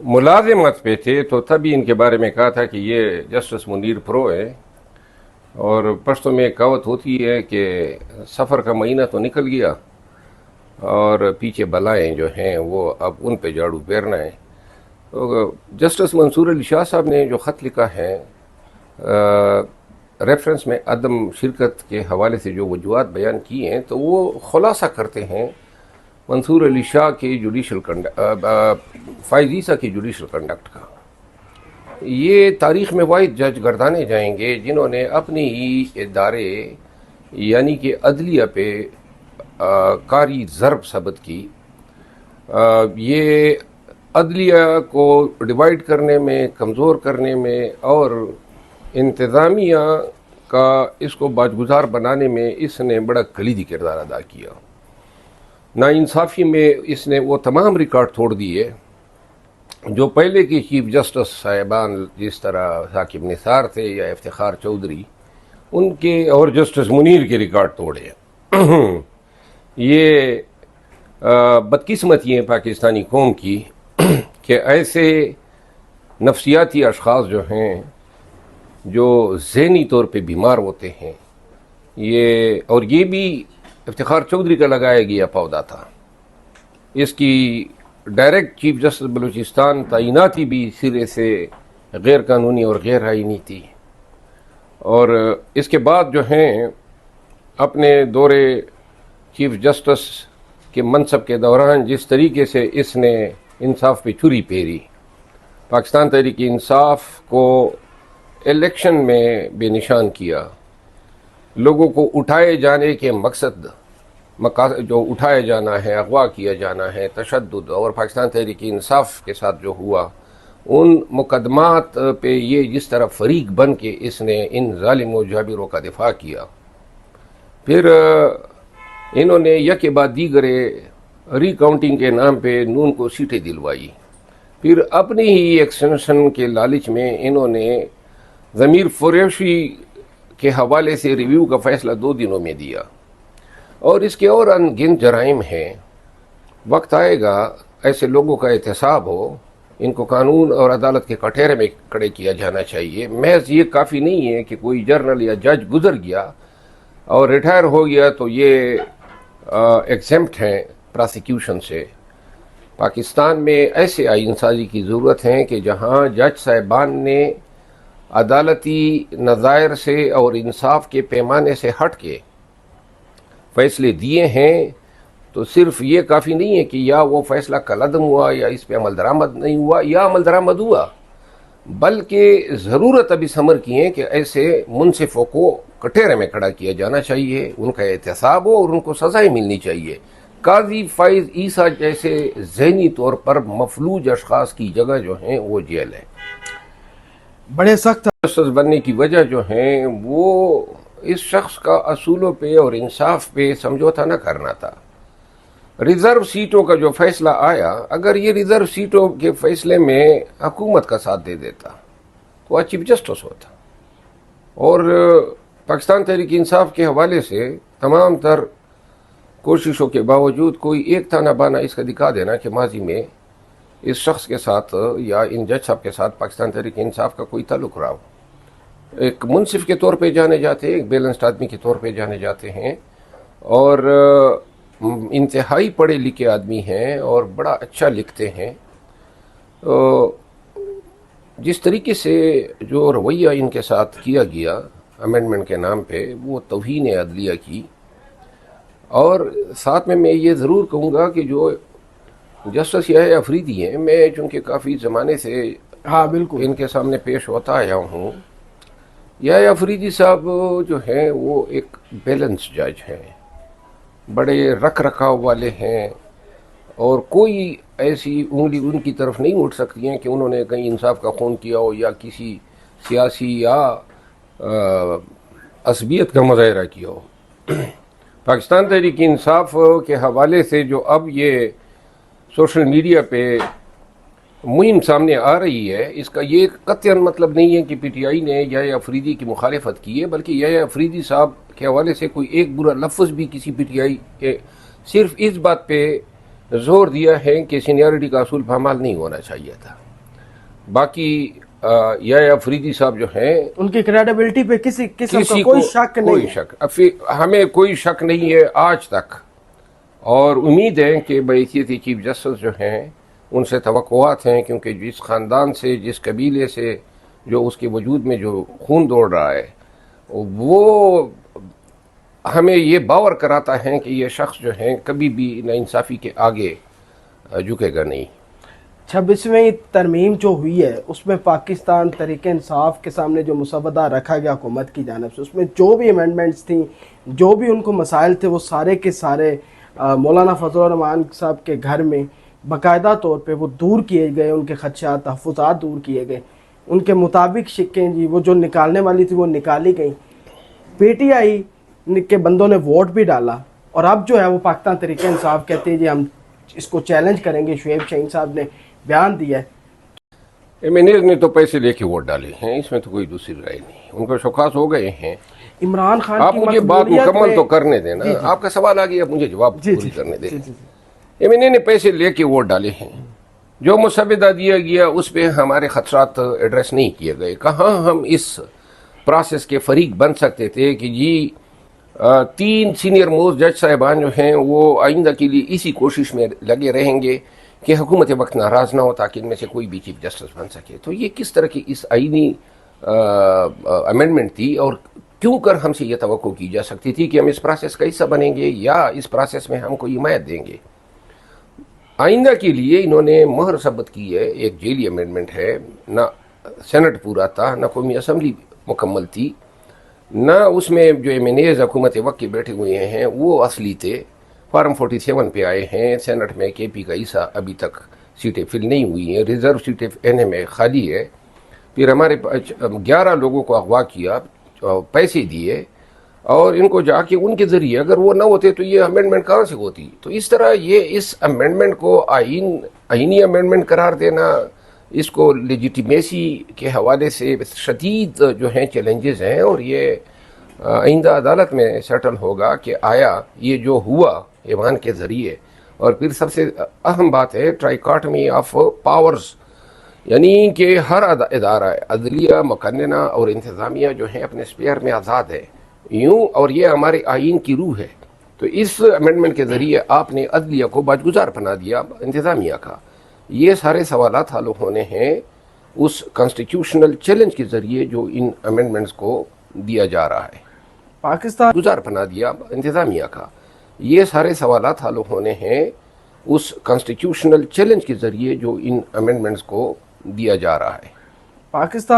ملازمت پہ تھے تو تبھی ان کے بارے میں کہا تھا کہ یہ جسٹس منیر پرو ہے، اور پشتوں میں ایک کہاوت ہوتی ہے کہ سفر کا مہینہ تو نکل گیا اور پیچھے بلائیں جو ہیں وہ اب ان پہ جھاڑو پھیرنا ہے۔ تو جسٹس منصور علی شاہ صاحب نے جو خط لکھا ہے ریفرنس میں عدم شرکت کے حوالے سے جو وجوہات بیان کی ہیں، تو وہ خلاصہ کرتے ہیں منصور علی شاہ کے فائز عیسیٰ کی جوڈیشل کنڈکٹ کا۔ یہ تاریخ میں واحد جج گردانے جائیں گے جنہوں نے اپنی ہی ادارے یعنی کہ عدلیہ پہ کاری ضرب ثبت کی۔ یہ عدلیہ کو ڈیوائیڈ کرنے میں، کمزور کرنے میں اور انتظامیہ کا اس کو باجگزار بنانے میں اس نے بڑا کلیدی کردار ادا کیا۔ ناانصافی میں اس نے وہ تمام ریکارڈ توڑ دیے جو پہلے کے چیف جسٹس صاحبان جس طرح ثاقب نثار تھے یا افتخار چودھری، ان کے اور جسٹس منیر کے ریکارڈ توڑے۔ یہ بدقسمتی ہے پاکستانی قوم کی کہ ایسے نفسیاتی اشخاص جو ہیں جو ذہنی طور پہ بیمار ہوتے ہیں، اور یہ بھی افتخار چودھری کا لگایا گیا پودا تھا، اس کی ڈائریکٹ چیف جسٹس بلوچستان تعیناتی بھی سرے سے غیر قانونی اور غیر آئینی تھی، اور اس کے بعد جو ہیں اپنے دورے چیف جسٹس کے منصب کے دوران جس طریقے سے اس نے انصاف پہ چھری پھیری، پاکستان تحریک انصاف کو الیکشن میں بے نشان کیا، لوگوں کو اٹھائے جانے کے مقصد جو اٹھایا جانا ہے، اغوا کیا جانا ہے، تشدد، اور پاکستان تحریک انصاف کے ساتھ جو ہوا ان مقدمات پہ یہ جس طرح فریق بن کے اس نے ان ظالم و جابروں کا دفاع کیا، پھر انہوں نے یک بعد دیگرے ری کاؤنٹنگ کے نام پہ نون کو سیٹیں دلوائی، پھر اپنی ہی ایکسٹینشن کے لالچ میں انہوں نے ضمیر فروشی کے حوالے سے ریویو کا فیصلہ 2 دنوں میں دیا، اور اس کے اور ان گنت جرائم ہیں۔ وقت آئے گا ایسے لوگوں کا احتساب ہو، ان کو قانون اور عدالت کے کٹہرے میں کھڑے کیا جانا چاہیے۔ محض یہ کافی نہیں ہے کہ کوئی جرنل یا جج گزر گیا اور ریٹائر ہو گیا تو یہ ایگزمپٹ ہیں پراسیکیوشن سے۔ پاکستان میں ایسے آئین سازی کی ضرورت ہے کہ جہاں جج صاحبان نے عدالتی نظائر سے اور انصاف کے پیمانے سے ہٹ کے فیصلے دیے ہیں، تو صرف یہ کافی نہیں ہے کہ یا وہ فیصلہ کالعدم ہوا یا اس پہ عمل درآمد نہیں ہوا یا عمل درآمد ہوا، بلکہ ضرورت اب اس امر کی ہے کہ ایسے منصفوں کو کٹہرے میں کھڑا کیا جانا چاہیے، ان کا احتساب ہو اور ان کو سزائیں ملنی چاہیے۔ قاضی فائز عیسیٰ جیسے ذہنی طور پر مفلوج اشخاص کی جگہ جو ہیں وہ جیل ہے۔ بڑے سخت جسٹس بننے کی وجہ جو ہیں وہ اس شخص کا اصولوں پہ اور انصاف پہ سمجھوتا نہ کرنا تھا۔ ریزرو سیٹوں کا جو فیصلہ آیا، اگر یہ ریزرو سیٹوں کے فیصلے میں حکومت کا ساتھ دے دیتا تو وہ چیف جسٹس ہوتا، اور پاکستان تحریک انصاف کے حوالے سے تمام تر کوششوں کے باوجود کوئی ایک تانا بانا اس کا دکھا دینا کہ ماضی میں اس شخص کے ساتھ یا ان جج صاحب کے ساتھ پاکستان تحریک انصاف کا کوئی تعلق رہا ہو۔ ایک منصف کے طور پہ جانے جاتے ہیں، ایک بیلنسڈ آدمی کے طور پہ جانے جاتے ہیں، اور انتہائی پڑھے لکھے آدمی ہیں اور بڑا اچھا لکھتے ہیں۔ جس طریقے سے جو رویہ ان کے ساتھ کیا گیا امینڈمنٹ کے نام پہ، وہ توہین عدلیہ کی، اور ساتھ میں یہ ضرور کہوں گا کہ جو جسٹس یحییٰ افریدی ہیں، میں چونکہ کافی زمانے سے بالکل ان کے سامنے پیش ہوتا آیا ہوں، یحییٰ افریدی صاحب جو ہیں وہ ایک بیلنس جج ہیں، بڑے رکھ رکھاؤ والے ہیں، اور کوئی ایسی انگلی ان کی طرف نہیں اٹھ سکتی ہیں کہ انہوں نے کہیں انصاف کا خون کیا ہو یا کسی سیاسی یا عصبیت کا مظاہرہ کیا ہو۔ پاکستان تحریک انصاف کے حوالے سے جو اب یہ سوشل میڈیا پہ مہم سامنے آ رہی ہے، اس کا یہ قطعاً مطلب نہیں ہے کہ پی ٹی آئی نے یحییٰ افریدی کی مخالفت کی ہے، بلکہ یحییٰ افریدی صاحب کے حوالے سے کوئی ایک برا لفظ بھی کسی پی ٹی آئی کے صرف اس بات پہ زور دیا ہے کہ سینیارٹی کا اصول پامال نہیں ہونا چاہیے تھا۔ باقی یا فریدی صاحب جو ہیں ان کی کریڈیبلٹی پہ کسی قسم کا کسی کوئی کو شک نہیں کوئی ہے. شک ہمیں کوئی شک نہیں ہے آج تک. اور امید ہے کہ بحیثیت چیف جسٹس جو ہیں ان سے توقعات ہیں، کیونکہ جس خاندان سے، جس قبیلے سے جو اس کے وجود میں جو خون دوڑ رہا ہے، وہ ہمیں یہ باور کراتا ہے کہ یہ شخص جو ہیں کبھی بھی ناانصافی کے آگے جھکے گا نہیں. 26ویں ترمیم جو ہوئی ہے اس میں پاکستان تحریک انصاف کے سامنے جو مسودہ رکھا گیا حکومت کی جانب سے، اس میں جو بھی امینڈمنٹس تھیں، جو بھی ان کو مسائل تھے، وہ سارے کے سارے مولانا فضل الرحمان صاحب کے گھر میں باقاعدہ طور پہ وہ دور کیے گئے، ان کے خدشات، تحفظات دور کیے گئے. ان کے مطابق شکیں جی وہ جو نکالنے والی تھی وہ نکالی گئیں. پی ٹی آئی کے بندوں نے ووٹ بھی ڈالا، اور اب جو ہے وہ پاکستان تحریک انصاف کہتے ہیں جی ہم اس کو چیلنج کریں گے. شعیب شاہین صاحب نے بیان دیا ہے. ایمینیز نے تو پیسے لے کے ووٹ ڈالے ہیں، اس میں تو کوئی دوسری رائے نہیں. ان کو شوکاس ہو گئے ہیں. عمران خان آپ کی مجھے بات مقبولیت مکمل میں تو کرنے دیں نا. جی جی آپ کا سوال آ گیا، مجھے جواب جی پوری کرنے دیں. جی جی ایمینی نے پیسے لے کے ووٹ ڈالے ہیں. جو مسودہ دیا گیا اس پہ ہمارے خدشات ایڈریس نہیں کیے گئے. کہاں ہم اس پروسیس کے فریق بن سکتے تھے کہ جی 3 سینئر موسٹ جج صاحبان جو ہیں وہ آئندہ کے لیے اسی کوشش میں لگے رہیں گے کہ حکومت وقت ناراض نہ ہو تاکہ ان میں سے کوئی بھی چیف جسٹس بن سکے. تو یہ کس طرح کی اس آئینی امینڈمنٹ تھی، اور کیوں کر ہم سے یہ توقع کی جا سکتی تھی کہ ہم اس پروسیس کا حصہ بنیں گے یا اس پروسیس میں ہم کو حمایت دیں گے. آئندہ کے لیے انہوں نے مہر ثبت کی ہے. ایک جیلی امینڈمنٹ ہے، نہ سینٹ پورا تھا، نہ قومی اسمبلی مکمل تھی، نہ اس میں جو ایمینیز حکومت وقت کے بیٹھے ہوئے ہیں وہ اصلی تھے. فارم 47 پہ آئے ہیں. سینٹ میں کے پی کا حصہ ابھی تک سیٹیں فل نہیں ہوئی ہیں. ریزرو سیٹیں این میں خالی ہے. پھر ہمارے 11 لوگوں کو اغوا کیا، پیسے دیے، اور ان کو جا کے ان کے ذریعے اگر وہ نہ ہوتے تو یہ امینڈمنٹ کہاں سے ہوتی. تو اس طرح یہ اس امینڈمنٹ کو آئینی امینڈمنٹ قرار دینا، اس کو لیجیٹیمیسی کے حوالے سے شدید جو ہیں چیلنجز ہیں. اور یہ آئندہ عدالت میں سیٹل ہوگا کہ آیا یہ جو ہوا ایوان کے ذریعے. اور پھر سب سے اہم بات ہے ٹرائیکاٹمی آف پاورز، یعنی کہ ہر ادارہ عدلیہ، مقننہ اور انتظامیہ جو ہیں اپنے اسپیئر میں آزاد ہے یوں، اور یہ ہمارے آئین کی روح ہے. تو اس امینڈمنٹ کے ذریعے آپ نے عدلیہ کو باجگزار بنا دیا انتظامیہ کا. یہ سارے سوالات حل ہونے ہیں اس کانسٹیٹیوشنل چیلنج کے ذریعے جو ان امینڈمنٹس کو دیا جا رہا ہے. پاکستان گزار بنا دیا انتظامیہ کا. یہ سارے سوالات حل ہونے ہیں اس کانسٹیٹیوشنل چیلنج کے ذریعے جو ان امینڈمنٹس کو دیا جا رہا ہے. پاکستان